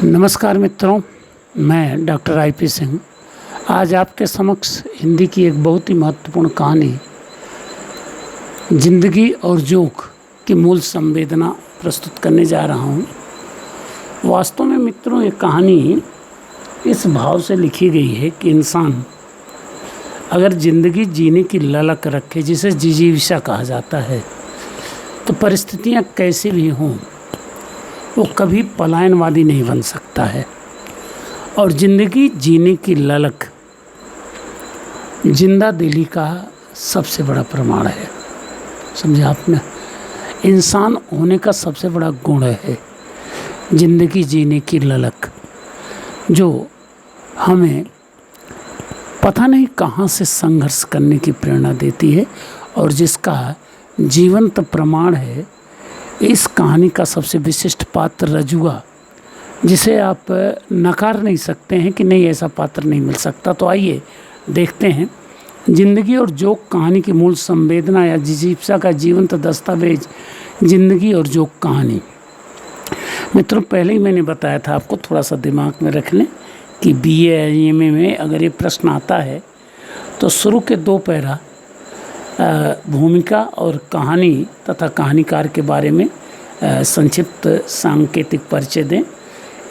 नमस्कार मित्रों, मैं डॉक्टर IP सिंह आज आपके समक्ष हिंदी की एक बहुत ही महत्वपूर्ण कहानी जिंदगी और जोक की मूल संवेदना प्रस्तुत करने जा रहा हूँ। वास्तव में मित्रों, ये कहानी इस भाव से लिखी गई है कि इंसान अगर ज़िंदगी जीने की ललक रखे, जिसे जिजीविषा कहा जाता है, तो परिस्थितियाँ कैसी भी हों वो कभी पलायनवादी नहीं बन सकता है। और ज़िंदगी जीने की ललक जिंदा दिली का सबसे बड़ा प्रमाण है। समझे आपने? इंसान होने का सबसे बड़ा गुण है ज़िंदगी जीने की ललक, जो हमें पता नहीं कहाँ से संघर्ष करने की प्रेरणा देती है और जिसका जीवंत प्रमाण है इस कहानी का सबसे विशिष्ट पात्र रजुआ, जिसे आप नकार नहीं सकते हैं कि नहीं, ऐसा पात्र नहीं मिल सकता। तो आइए देखते हैं जिंदगी और जोक कहानी की मूल संवेदना या जिजीविषा का जीवंत दस्तावेज, जिंदगी और जोक कहानी। मित्रों, पहले ही मैंने बताया था आपको, थोड़ा सा दिमाग में रख लें कि BA या MA में अगर ये प्रश्न आता है तो शुरू के 2 पैरा भूमिका और कहानी तथा कहानीकार के बारे में संक्षिप्त सांकेतिक परिचय दें।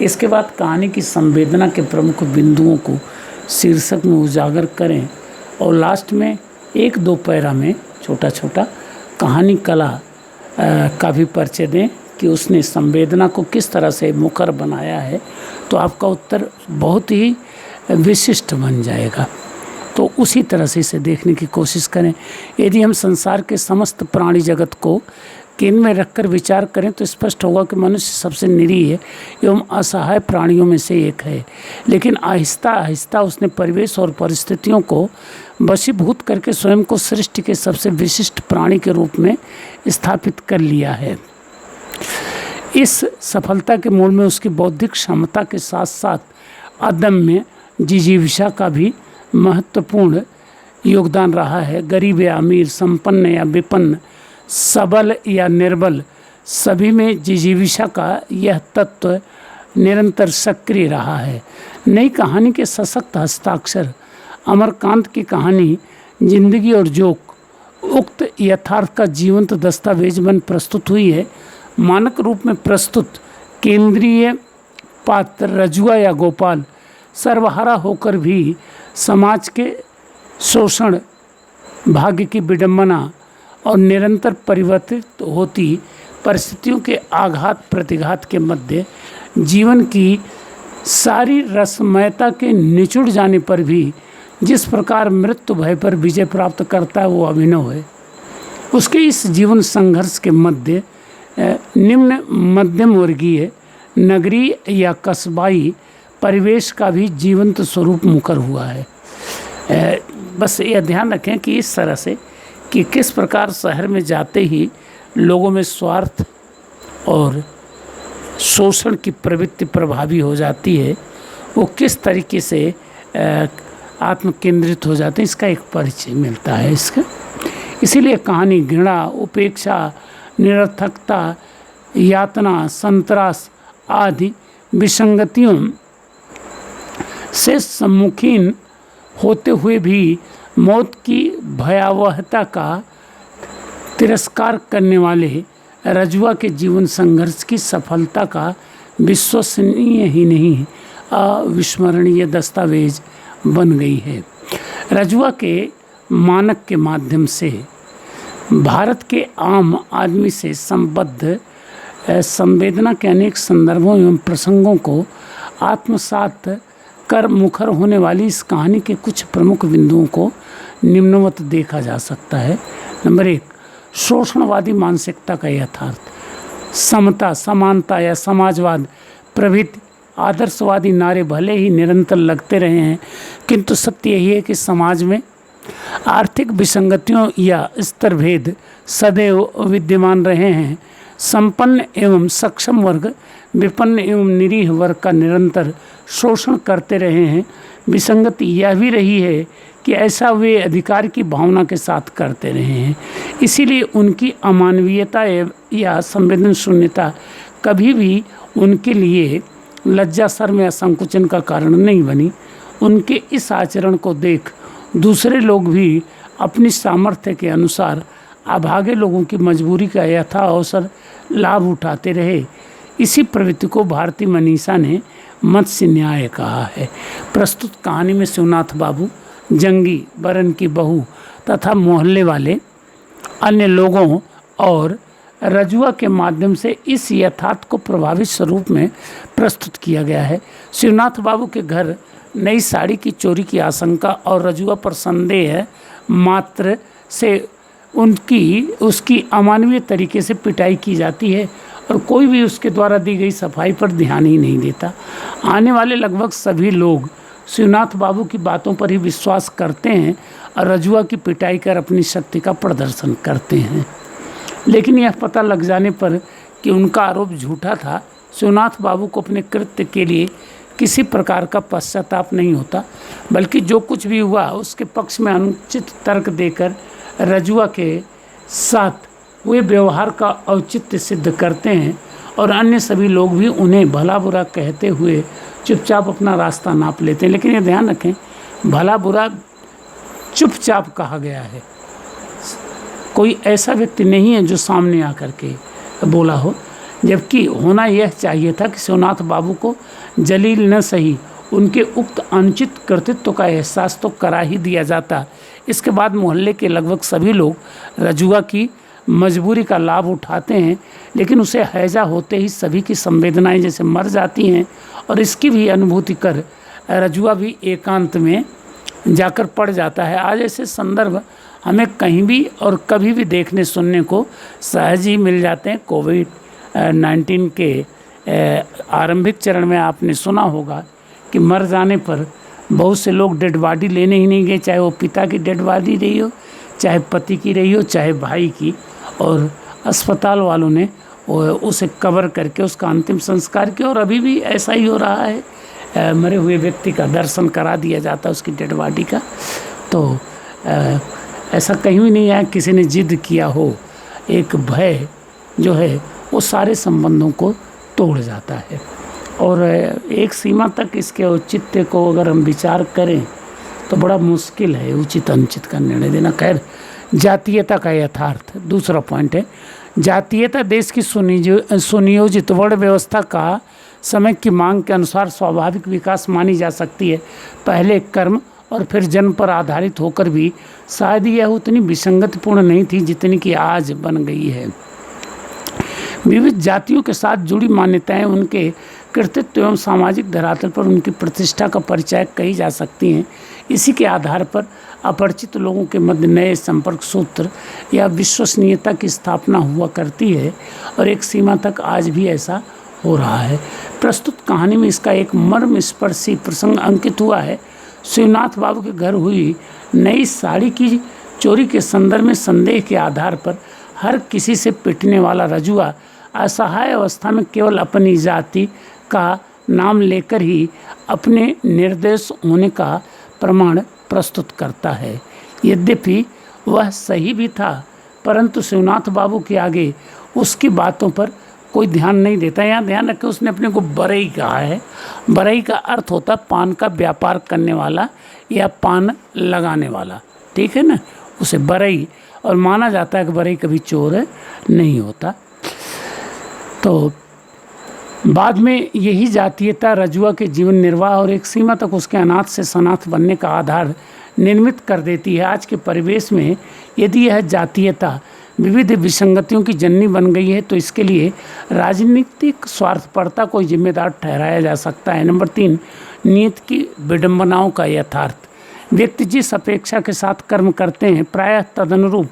इसके बाद कहानी की संवेदना के प्रमुख बिंदुओं को शीर्षक में उजागर करें और लास्ट में 1-2 पैरा में छोटा छोटा कहानी कला का भी परिचय दें कि उसने संवेदना को किस तरह से मुखर बनाया है। तो आपका उत्तर बहुत ही विशिष्ट बन जाएगा। तो उसी तरह से इसे देखने की कोशिश करें। यदि हम संसार के समस्त प्राणी जगत को केंद्र में रखकर विचार करें तो स्पष्ट होगा कि मनुष्य सबसे निरीह एवं असहाय प्राणियों में से एक है। लेकिन आहिस्ता आहिस्ता उसने परिवेश और परिस्थितियों को वशीभूत करके स्वयं को सृष्टि के सबसे विशिष्ट प्राणी के रूप में स्थापित कर लिया है। इस सफलता के मूल में उसकी बौद्धिक क्षमता के साथ साथ अदम्य जिजीविषा का भी महत्वपूर्ण योगदान रहा है। गरीब या अमीर, संपन्न या विपन्न, सबल या निर्बल, सभी में जिजीविषा का यह तत्व निरंतर सक्रिय रहा है। नई कहानी के सशक्त हस्ताक्षर अमरकांत की कहानी जिंदगी और जोक उक्त यथार्थ का जीवंत दस्तावेज बन प्रस्तुत हुई है। मानक रूप में प्रस्तुत केंद्रीय पात्र रजुआ या गोपाल सर्वहारा होकर भी समाज के शोषण, भाग्य की विडंबना और निरंतर परिवर्तित होती परिस्थितियों के आघात प्रतिघात के मध्य जीवन की सारी रसमयता के निचुड़ जाने पर भी जिस प्रकार मृत्यु भय पर विजय प्राप्त करता है वो अभिनव है। उसके इस जीवन संघर्ष के मध्य निम्न मध्यम वर्गीय, नगरीय या कस्बाई परिवेश का भी जीवंत स्वरूप मुखर हुआ है। बस यह ध्यान रखें कि इस तरह से कि किस प्रकार शहर में जाते ही लोगों में स्वार्थ और शोषण की प्रवृत्ति प्रभावी हो जाती है, वो किस तरीके से आत्म केंद्रित हो जाते हैं, इसका एक परिचय मिलता है इसका। इसीलिए कहानी घृणा, उपेक्षा, निरर्थकता, यातना, संतरास आदि विसंगतियों से सम्मुखीन होते हुए भी मौत की भयावहता का तिरस्कार करने वाले रजुआ के जीवन संघर्ष की सफलता का विश्वसनीय ही नहीं, अविस्मरणीय दस्तावेज बन गई है। रजुआ के मानक के माध्यम से भारत के आम आदमी से संबद्ध संवेदना के अनेक संदर्भों एवं प्रसंगों को आत्मसात कर मुखर होने वाली इस कहानी के कुछ प्रमुख बिंदुओं को निम्नवत देखा जा सकता है। नंबर 1, शोषणवादी मानसिकता का यथार्थ। समता, समानता या समाजवाद प्रभृति आदर्शवादी नारे भले ही निरंतर लगते रहे हैं, किंतु सत्य यही है कि समाज में आर्थिक विसंगतियों या स्तर भेद सदैव विद्यमान रहे हैं। संपन्न एवं सक्षम वर्ग विपन्न एवं निरीह वर्ग का निरंतर शोषण करते रहे हैं। विसंगति यह भी रही है कि ऐसा वे अधिकार की भावना के साथ करते रहे हैं। इसीलिए उनकी अमानवीयता या संवेदन शून्यता कभी भी उनके लिए लज्जा शर्म या संकुचन का कारण नहीं बनी। उनके इस आचरण को देख दूसरे लोग भी अपनी सामर्थ्य के अनुसार अभागे लोगों की मजबूरी का यथा अवसर लाभ उठाते रहे। इसी प्रवृत्ति को भारती मनीषा ने मत्स्य न्याय कहा है। प्रस्तुत कहानी में शिवनाथ बाबू, जंगी, बरन की बहू तथा मोहल्ले वाले अन्य लोगों और रजुआ के माध्यम से इस यथार्थ को प्रभावित स्वरूप में प्रस्तुत किया गया है। शिवनाथ बाबू के घर नई साड़ी की चोरी की आशंका और रजुआ पर संदेह मात्र से उसकी अमानवीय तरीके से पिटाई की जाती है और कोई भी उसके द्वारा दी गई सफाई पर ध्यान ही नहीं देता। आने वाले लगभग सभी लोग शिवनाथ बाबू की बातों पर ही विश्वास करते हैं और रजुआ की पिटाई कर अपनी शक्ति का प्रदर्शन करते हैं। लेकिन यह पता लग जाने पर कि उनका आरोप झूठा था, शिवनाथ बाबू को अपने कृत्य के लिए किसी प्रकार का पश्चाताप नहीं होता, बल्कि जो कुछ भी हुआ उसके पक्ष में अनुचित तर्क देकर रजुआ के साथ वे व्यवहार का औचित्य सिद्ध करते हैं और अन्य सभी लोग भी उन्हें भला बुरा कहते हुए चुपचाप अपना रास्ता नाप लेते हैं। लेकिन ये ध्यान रखें, भला बुरा चुपचाप कहा गया है। कोई ऐसा व्यक्ति नहीं है जो सामने आकर के बोला हो, जबकि होना यह चाहिए था कि शिवनाथ बाबू को जलील न सही उनके उक्त अनुचित कृतित्व का एहसास तो करा ही दिया जाता। इसके बाद मोहल्ले के लगभग सभी लोग रजुआ की मजबूरी का लाभ उठाते हैं, लेकिन उसे हैजा होते ही सभी की संवेदनाएं जैसे मर जाती हैं और इसकी भी अनुभूति कर रजुआ भी एकांत में जाकर पड़ जाता है। आज ऐसे संदर्भ हमें कहीं भी और कभी भी देखने सुनने को सहज ही मिल जाते हैं। कोविड-19 के आरंभिक चरण में आपने सुना होगा कि मर जाने पर बहुत से लोग डेड बॉडी लेने ही नहीं गए, चाहे वो पिता की डेड बॉडी रही हो, चाहे पति की रही हो, चाहे भाई की, और अस्पताल वालों ने उसे कवर करके उसका अंतिम संस्कार किया। और अभी भी ऐसा ही हो रहा है, मरे हुए व्यक्ति का दर्शन करा दिया जाता है उसकी डेड बॉडी का। तो ऐसा कहीं भी नहीं है किसी ने जिद किया हो। एक भय जो है वो सारे संबंधों को तोड़ जाता है और एक सीमा तक इसके औचित्य को अगर हम विचार करें तो बड़ा मुश्किल है उचित अनुचित का निर्णय देना। खैर, जातीयता का यथार्थ दूसरा पॉइंट है। जातीयता देश की सुनियोजित वर्ण व्यवस्था का समय की मांग के अनुसार स्वाभाविक विकास मानी जा सकती है। पहले कर्म और फिर जन्म पर आधारित होकर भी शायद यह उतनी विसंगतिपूर्ण नहीं थी जितनी कि आज बन गई है। विविध जातियों के साथ जुड़ी मान्यताएं उनके कृतित्व एवं सामाजिक धरातल पर उनकी प्रतिष्ठा का परिचय कही जा सकती हैं। इसी के आधार पर अपरिचित लोगों के मध्य नए संपर्क सूत्र या विश्वसनीयता की स्थापना हुआ करती है और एक सीमा तक आज भी ऐसा हो रहा है। प्रस्तुत कहानी में इसका एक मर्मस्पर्शी प्रसंग अंकित हुआ है। शिवनाथ बाबू के घर हुई नई साड़ी की चोरी के संदर्भ में संदेह के आधार पर हर किसी से पिटने वाला रजुआ असहाय अवस्था में केवल अपनी जाति का नाम लेकर ही अपने निर्दोष होने का प्रमाण प्रस्तुत करता है। यद्यपि वह सही भी था, परंतु शिवनाथ बाबू के आगे उसकी बातों पर कोई ध्यान नहीं देता। यहाँ ध्यान रखें, उसने अपने को बरई कहा है। बरई का अर्थ होता पान का व्यापार करने वाला या पान लगाने वाला, ठीक है ना, उसे बरई, और माना जाता है कि बरई कभी चोर नहीं होता। तो बाद में यही जातीयता रजुआ के जीवन निर्वाह और एक सीमा तक उसके अनाथ से सनाथ बनने का आधार निर्मित कर देती है। आज के परिवेश में यदि यह जातीयता विविध विसंगतियों की जननी बन गई है तो इसके लिए राजनीतिक स्वार्थपरता को जिम्मेदार ठहराया जा सकता है। नंबर 3, नियत की विडंबनाओं का यथार्थ। व्यक्ति जिस अपेक्षा के साथ कर्म करते हैं प्रायः तदनुरूप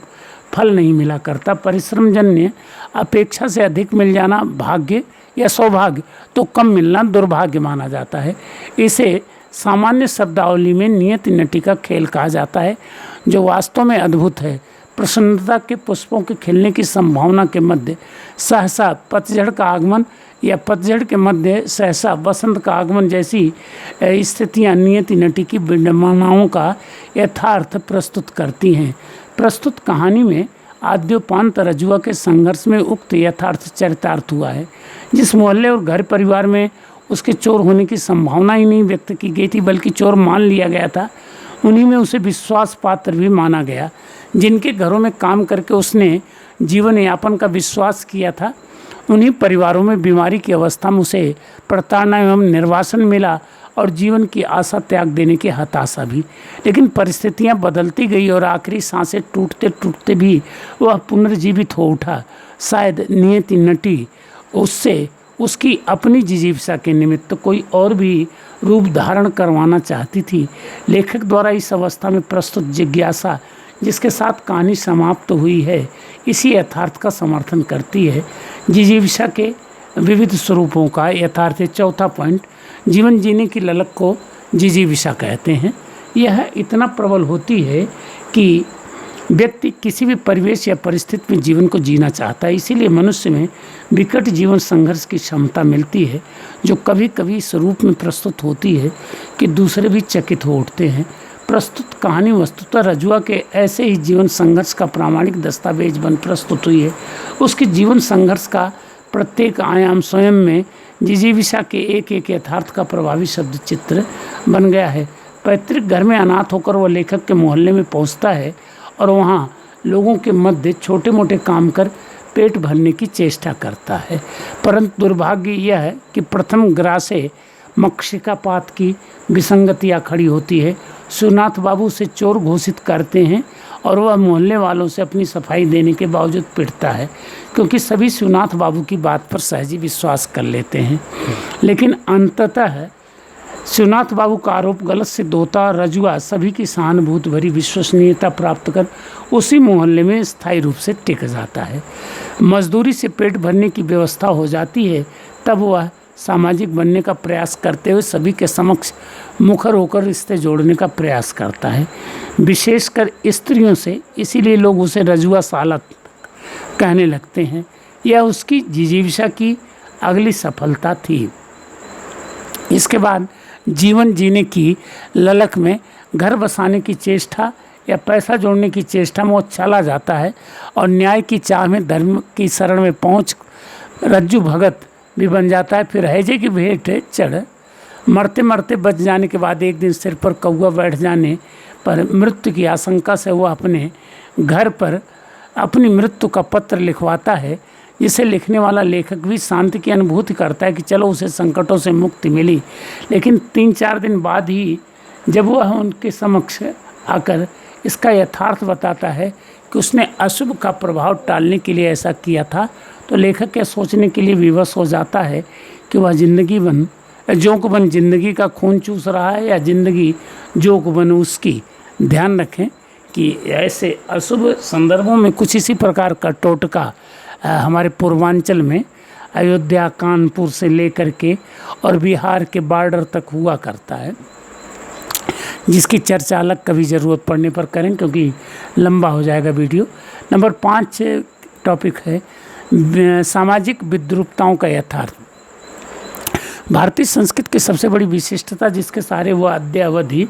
फल नहीं मिला करता। परिश्रमजन्य अपेक्षा से अधिक मिल जाना भाग्य या सौभाग्य, तो कम मिलना दुर्भाग्य माना जाता है। इसे सामान्य शब्दावली में नियत नटी का खेल कहा जाता है, जो वास्तव में अद्भुत है। प्रसन्नता के पुष्पों के खिलने की संभावना के मध्य सहसा पतझड़ का आगमन या पतझड़ के मध्य सहसा वसंत का आगमन जैसी स्थितियां नियति नटी की विडंबनाओं का यथार्थ प्रस्तुत करती हैं। प्रस्तुत कहानी में आद्योपांत रजुआ के संघर्ष में उक्त यथार्थ चरितार्थ हुआ है। जिस मोहल्ले और घर परिवार में उसके चोर होने की संभावना ही नहीं व्यक्त की गई थी, बल्कि चोर मान लिया गया था। उन्हीं में उसे विश्वास पात्र भी माना गया। जिनके घरों में काम करके उसने जीवन यापन का विश्वास किया था, उन्हीं परिवारों में बीमारी की अवस्था में उसे प्रताड़ना एवं निर्वासन मिला और जीवन की आशा त्याग देने की हताशा भी। लेकिन परिस्थितियां बदलती गई और आखिरी सांसें टूटते टूटते भी वह पुनर्जीवित हो उठा। शायद नियति नटी उससे उसकी अपनी जिजीविका के निमित्त कोई और भी रूप धारण करवाना चाहती थी। लेखक द्वारा इस अवस्था में प्रस्तुत जिज्ञासा जिसके साथ कहानी समाप्त हुई है, इसी यथार्थ का समर्थन करती है। जिजीविका के विविध स्वरूपों का यथार्थ। चौथा पॉइंट, जीवन जीने की ललक को जिजीविका कहते हैं। यह इतना प्रबल होती है कि व्यक्ति किसी भी परिवेश या परिस्थिति में जीवन को जीना चाहता है। इसीलिए मनुष्य में विकट जीवन संघर्ष की क्षमता मिलती है, जो कभी कभी इस रूप में प्रस्तुत होती है कि दूसरे भी चकित हो उठते हैं। प्रस्तुत कहानी वस्तुतः रजुआ के ऐसे ही जीवन संघर्ष का प्रामाणिक दस्तावेज बन प्रस्तुत हुई है। उसके जीवन संघर्ष का प्रत्येक आयाम स्वयं में जिजीविका के एक एक यथार्थ का प्रभावी शब्द चित्र बन गया है। पैतृक घर में अनाथ होकर वह लेखक के मोहल्ले में पहुंचता है और वहाँ लोगों के मध्य छोटे मोटे काम कर पेट भरने की चेष्टा करता है। परंतु दुर्भाग्य यह है कि प्रथम ग्रासे मक्षिकापात की विसंगतियाँ खड़ी होती है। शिवनाथ बाबू से चोर घोषित करते हैं और वह मोहल्ले वालों से अपनी सफाई देने के बावजूद पिटता है, क्योंकि सभी शिवनाथ बाबू की बात पर सहजी विश्वास कर लेते हैं। लेकिन अंततः शिवनाथ बाबू का आरोप गलत सिद्ध होता और रजुआ सभी की सहानुभूति भरी विश्वसनीयता प्राप्त कर उसी मोहल्ले में स्थायी रूप से टिक जाता है। मजदूरी से पेट भरने की व्यवस्था हो जाती है। तब वह सामाजिक बनने का प्रयास करते हुए सभी के समक्ष मुखर होकर रिश्ते जोड़ने का प्रयास करता है, विशेषकर स्त्रियों से। इसीलिए लोग उसे रजुआ सालत कहने लगते हैं। यह उसकी जिजीविका की अगली सफलता थी। इसके बाद जीवन जीने की ललक में घर बसाने की चेष्टा या पैसा जोड़ने की चेष्टा में वो चला जाता है और न्याय की चाह में धर्म की शरण में पहुँच रज्जु भगत भी बन जाता है। फिर हैजे की भेंट चढ़ मरते मरते बच जाने के बाद एक दिन सिर पर कौवा बैठ जाने पर मृत्यु की आशंका से वह अपने घर पर अपनी मृत्यु का पत्र लिखवाता है, जिसे लिखने वाला लेखक भी शांति की अनुभूति करता है कि चलो उसे संकटों से मुक्ति मिली। लेकिन 3-4 दिन बाद ही जब वह उनके समक्ष आकर इसका यथार्थ बताता है कि उसने अशुभ का प्रभाव टालने के लिए ऐसा किया था, तो लेखक यह सोचने के लिए विवश हो जाता है कि वह जोंक-बन जिंदगी का खून चूस रहा है या जिंदगी जोंक-बन उसकी। ध्यान रखें कि ऐसे अशुभ संदर्भों में कुछ इसी प्रकार का टोटका हमारे पूर्वांचल में अयोध्या, कानपुर से लेकर के और बिहार के बॉर्डर तक हुआ करता है, जिसकी चर्चा अलग कभी ज़रूरत पड़ने पर करें, क्योंकि लंबा हो जाएगा वीडियो। नंबर 5 टॉपिक है सामाजिक विद्रूपताओं का यथार्थ। भारतीय संस्कृति की सबसे बड़ी विशिष्टता, जिसके सारे वो अद्यावधि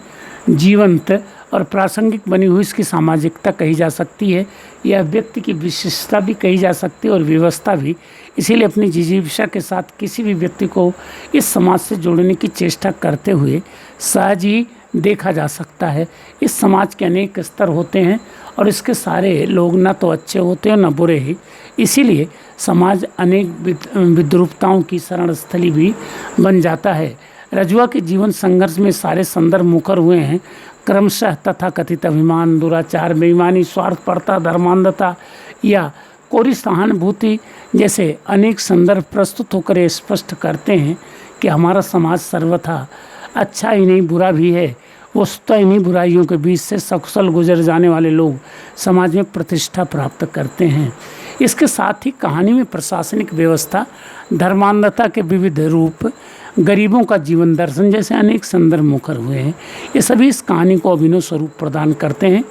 जीवंत और प्रासंगिक बनी हुई इसकी सामाजिकता कही जा सकती है। यह व्यक्ति की विशिष्टता भी कही जा सकती है और व्यवस्था भी। इसीलिए अपनी जिजीविका के साथ किसी भी व्यक्ति को इस समाज से जोड़ने की चेष्टा करते हुए सहज ही देखा जा सकता है। इस समाज के अनेक स्तर होते हैं और इसके सारे लोग न तो अच्छे होते हैं न बुरे ही। इसीलिए समाज अनेक विद्रूपताओं की शरण स्थली भी बन जाता है। रजुआ के जीवन संघर्ष में सारे संदर्भ मुखर हुए हैं। क्रमशः तथाकथित अभिमान, दुराचार, बेईमानी, स्वार्थपरता, धर्मांधता या कोरी सहानुभूति जैसे अनेक संदर्भ प्रस्तुत होकर ये स्पष्ट करते हैं कि हमारा समाज सर्वथा अच्छा ही नहीं बुरा भी है। वस्तुतः इन्हीं बुराइयों के बीच से सकुशल गुजर जाने वाले लोग समाज में प्रतिष्ठा प्राप्त करते हैं। इसके साथ ही कहानी में प्रशासनिक व्यवस्था, धर्मांधता के विविध रूप, गरीबों का जीवन दर्शन जैसे अनेक संदर्भ मुखर हुए हैं। ये सभी इस कहानी को अभिनव स्वरूप प्रदान करते हैं।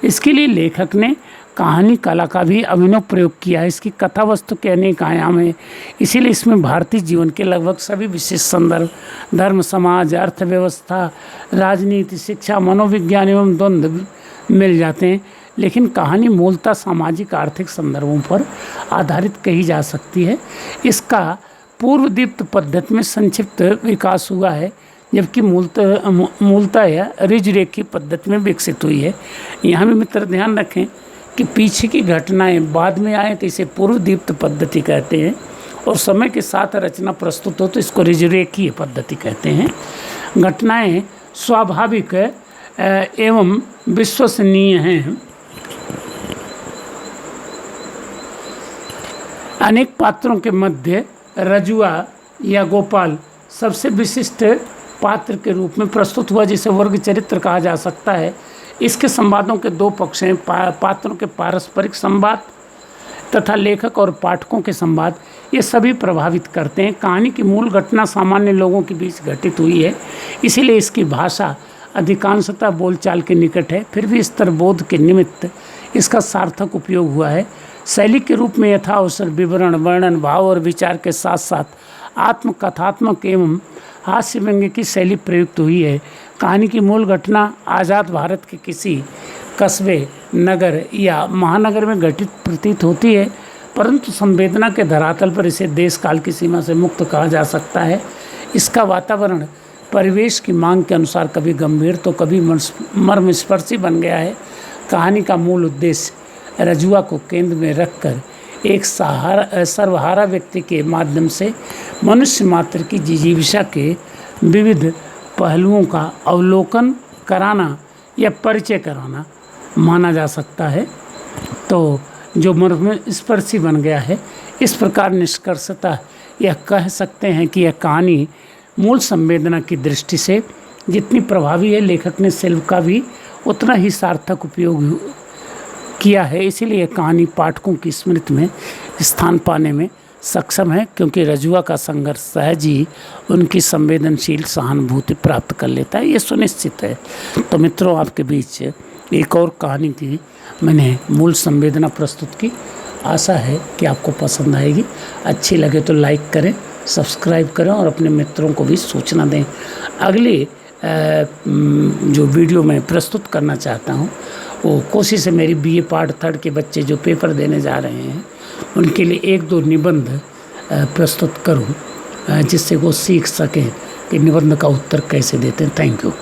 इसके लिए लेखक ने कहानी कला का भी अभिनव प्रयोग किया है। इसकी कथा वस्तु के अनेक आयाम हैं, इसीलिए इसमें भारतीय जीवन के लगभग सभी विशिष्ट संदर्भ, धर्म, समाज, अर्थव्यवस्था, राजनीति, शिक्षा, मनोविज्ञान एवं द्वंद्व मिल जाते हैं। लेकिन कहानी मूलतः सामाजिक आर्थिक संदर्भों पर आधारित कही जा सकती है। इसका पूर्व दीप्त पद्धति में संक्षिप्त विकास हुआ है, जबकि मूलतः यह ऋजरेखी पद्धति में विकसित हुई है। यहाँ भी मित्र ध्यान रखें कि पीछे की घटनाएं बाद में आए तो इसे पूर्व दीप्त पद्धति कहते हैं, और समय के साथ रचना प्रस्तुत हो तो इसको ऋजरेखीय पद्धति कहते हैं। घटनाएं स्वाभाविक एवं विश्वसनीय हैं। अनेक पात्रों के मध्य रजुआ या गोपाल सबसे विशिष्ट पात्र के रूप में प्रस्तुत हुआ, जिसे वर्ग चरित्र कहा जा सकता है। इसके संवादों के दो पक्ष हैं, पात्रों के पारस्परिक संवाद तथा लेखक और पाठकों के संवाद। ये सभी प्रभावित करते हैं। कहानी की मूल घटना सामान्य लोगों के बीच घटित हुई है, इसीलिए इसकी भाषा अधिकांशतः बोलचाल के निकट है। फिर भी स्तरबोध के निमित्त इसका सार्थक उपयोग हुआ है। शैली के रूप में यथावसर विवरण, वर्णन, भाव और विचार के साथ साथ आत्मकथात्मक एवं हास्य व्यंग्य की शैली प्रयुक्त हुई है। कहानी की मूल घटना आज़ाद भारत के किसी कस्बे, नगर या महानगर में घटित प्रतीत होती है, परंतु संवेदना के धरातल पर इसे देश काल की सीमा से मुक्त कहा जा सकता है। इसका वातावरण परिवेश की मांग के अनुसार कभी गंभीर तो कभी मर्मस्पर्शी बन गया है। कहानी का मूल उद्देश्य रजुआ को केंद्र में रखकर एक सर्वहारा व्यक्ति के माध्यम से मनुष्य मात्र की जिजीविषा के विविध पहलुओं का अवलोकन कराना या परिचय कराना माना जा सकता है। तो जो मर्मस्पर्शी बन गया है, इस प्रकार निष्कर्षतः यह कह सकते हैं कि यह कहानी मूल संवेदना की दृष्टि से जितनी प्रभावी है, लेखक ने शिल्प का भी उतना ही सार्थक उपयोग किया है। इसीलिए कहानी पाठकों की स्मृति में स्थान पाने में सक्षम है, क्योंकि रजुआ का संघर्ष सहज ही उनकी संवेदनशील सहानुभूति प्राप्त कर लेता है, ये सुनिश्चित है। तो मित्रों, आपके बीच एक और कहानी की मैंने मूल संवेदना प्रस्तुत की। आशा है कि आपको पसंद आएगी। अच्छी लगे तो लाइक करें, सब्सक्राइब करें और अपने मित्रों को भी सूचना दें। अगले जो वीडियो मैं प्रस्तुत करना चाहता हूँ, वो कोशिश है मेरी BA पार्ट 3 के बच्चे जो पेपर देने जा रहे हैं उनके लिए 1-2 निबंध प्रस्तुत करूं, जिससे वो सीख सकें कि निबंध का उत्तर कैसे देते हैं। Thank you.